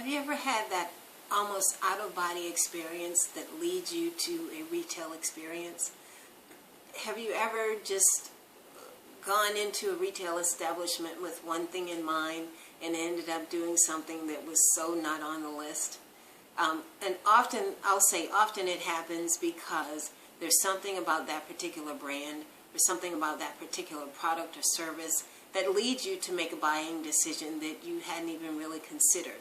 Have you ever had that almost out-of-body experience that leads you to a retail experience? Have you ever just gone into a retail establishment with one thing in mind and ended up doing something that was so not on the list? And often, I'll say often it happens because there's something about that particular brand or something about that particular product or service that leads you to make a buying decision that you hadn't even really considered.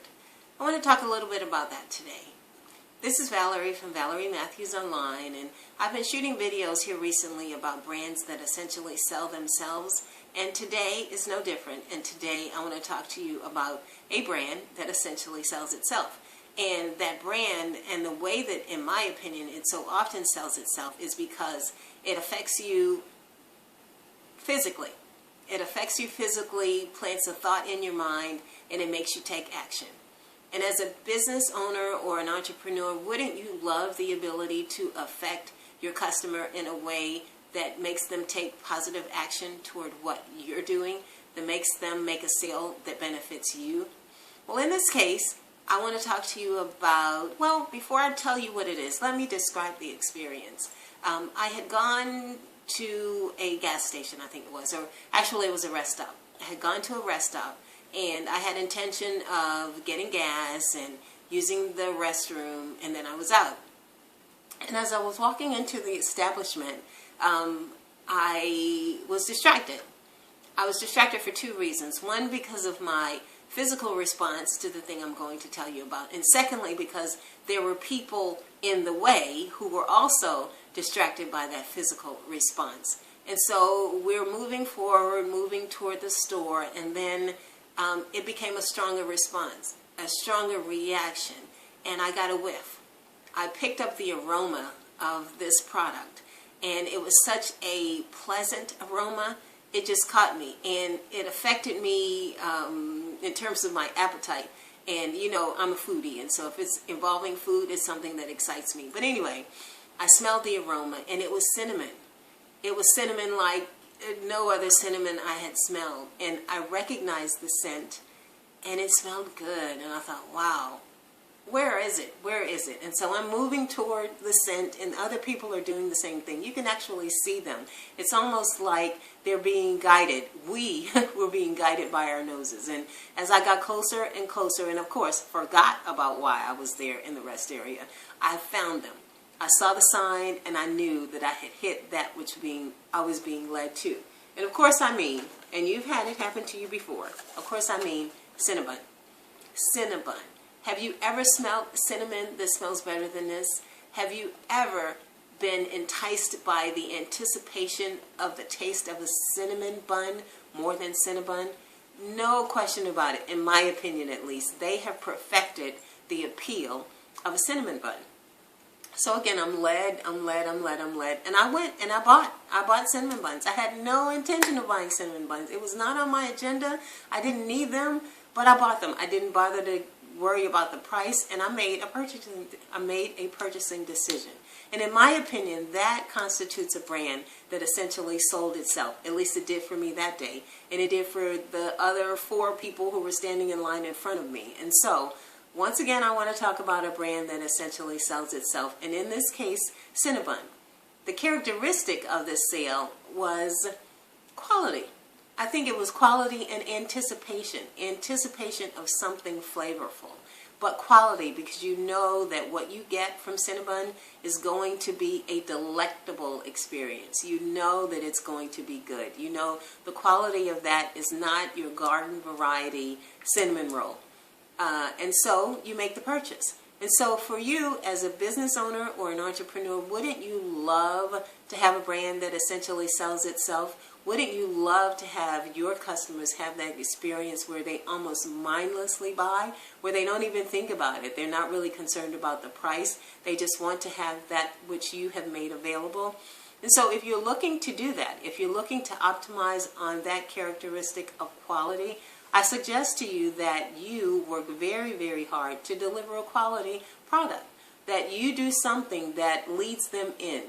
I want to talk a little bit about that today. This is Valerie from Valerie Matthews Online, and I've been shooting videos here recently about brands that essentially sell themselves, and today is no different. And today I want to talk to you about a brand that essentially sells itself. And that brand, and the way that, in my opinion, it so often sells itself is because it affects you physically. It affects you physically, plants a thought in your mind, and it makes you take action. And as a business owner or an entrepreneur, wouldn't you love the ability to affect your customer in a way that makes them take positive action toward what you're doing, that makes them make a sale that benefits you? Well, in this case, I want to talk to you about, well, before I tell you what it is, let me describe the experience. I had gone to a gas station, I think it was, or actually it was a rest stop. I had gone to a rest stop, and I had intention of getting gas and using the restroom, and then I was out. And as I was walking into the establishment, I was distracted. I was distracted for two reasons. One, because of my physical response to the thing I'm going to tell you about. And secondly, because there were people in the way who were also distracted by that physical response. And so we're moving forward, moving toward the store, and then it became a stronger response, a stronger reaction, and I got a whiff. I picked up the aroma of this product, and it was such a pleasant aroma. It just caught me, and it affected me in terms of my appetite. And you know, I'm a foodie, and so if it's involving food, it's something that excites me. But anyway, I smelled the aroma, and it was cinnamon. It was cinnamon like no other cinnamon I had smelled, and I recognized the scent, and it smelled good, and I thought, wow, where is it? Where is it? And so I'm moving toward the scent, and other people are doing the same thing. You can actually see them. It's almost like they're being guided. We were being guided by our noses. And as I got closer and closer, and of course forgot about why I was there in the rest area, I found them. I saw the sign, and I knew that I had hit that which I was being led to. And of course I mean, and you've had it happen to you before, of course I mean Cinnabon. Cinnabon. Have you ever smelled cinnamon that smells better than this? Have you ever been enticed by the anticipation of the taste of a cinnamon bun more than Cinnabon? No question about it, in my opinion at least. They have perfected the appeal of a cinnamon bun. So again, I'm led, and I went and I bought cinnamon buns. I had no intention of buying cinnamon buns. It was not on my agenda. I didn't need them, but I bought them. I didn't bother to worry about the price, and I made a purchasing decision. And in my opinion, that constitutes a brand that essentially sold itself. At least it did for me that day, and it did for the other 4 people who were standing in line in front of me. And so, once again, I want to talk about a brand that essentially sells itself, and in this case, Cinnabon. The characteristic of this sale was quality. I think it was quality and anticipation of something flavorful, but quality, because you know that what you get from Cinnabon is going to be a delectable experience. You know that it's going to be good. You know the quality of that is not your garden variety cinnamon roll. And so you make the purchase. And so for you as a business owner or an entrepreneur, wouldn't you love to have a brand that essentially sells itself? Wouldn't you love to have your customers have that experience where they almost mindlessly buy, where they don't even think about it? They're not really concerned about the price. They just want to have that which you have made available. And so if you're looking to do that, if you're looking to optimize on that characteristic of quality, I suggest to you that you work very, very hard to deliver a quality product, that you do something that leads them in.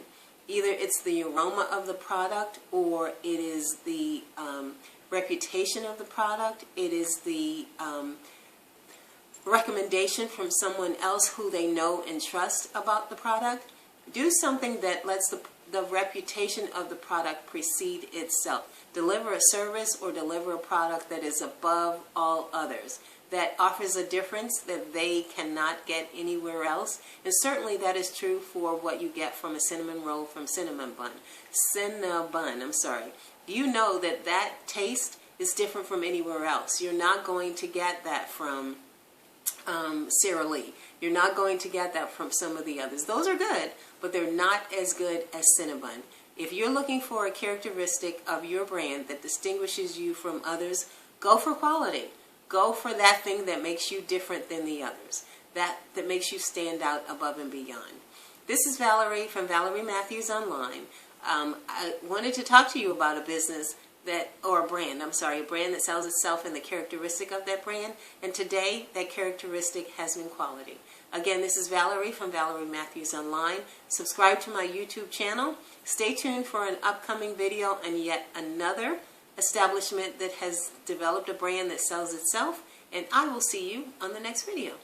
Either it's the aroma of the product, or it is the reputation of the product, it is the recommendation from someone else who they know and trust about the product, do something that lets the reputation of the product precede itself. Deliver a service or deliver a product that is above all others, that offers a difference that they cannot get anywhere else. And certainly that is true for what you get from a cinnamon roll from Cinnabon. You know that that taste is different from anywhere else. You're not going to get that from Sara Lee. You're not going to get that from some of the others. Those are good, but they're not as good as Cinnabon. If you're looking for a characteristic of your brand that distinguishes you from others, go for quality. Go for that thing that makes you different than the others, that makes you stand out above and beyond. This is Valerie from Valerie Matthews Online. I wanted to talk to you about a business a brand that sells itself in the characteristic of that brand, and today that characteristic has been quality. Again, this is Valerie from Valerie Matthews Online. Subscribe to my YouTube channel. Stay tuned for an upcoming video on yet another establishment that has developed a brand that sells itself, and I will see you on the next video.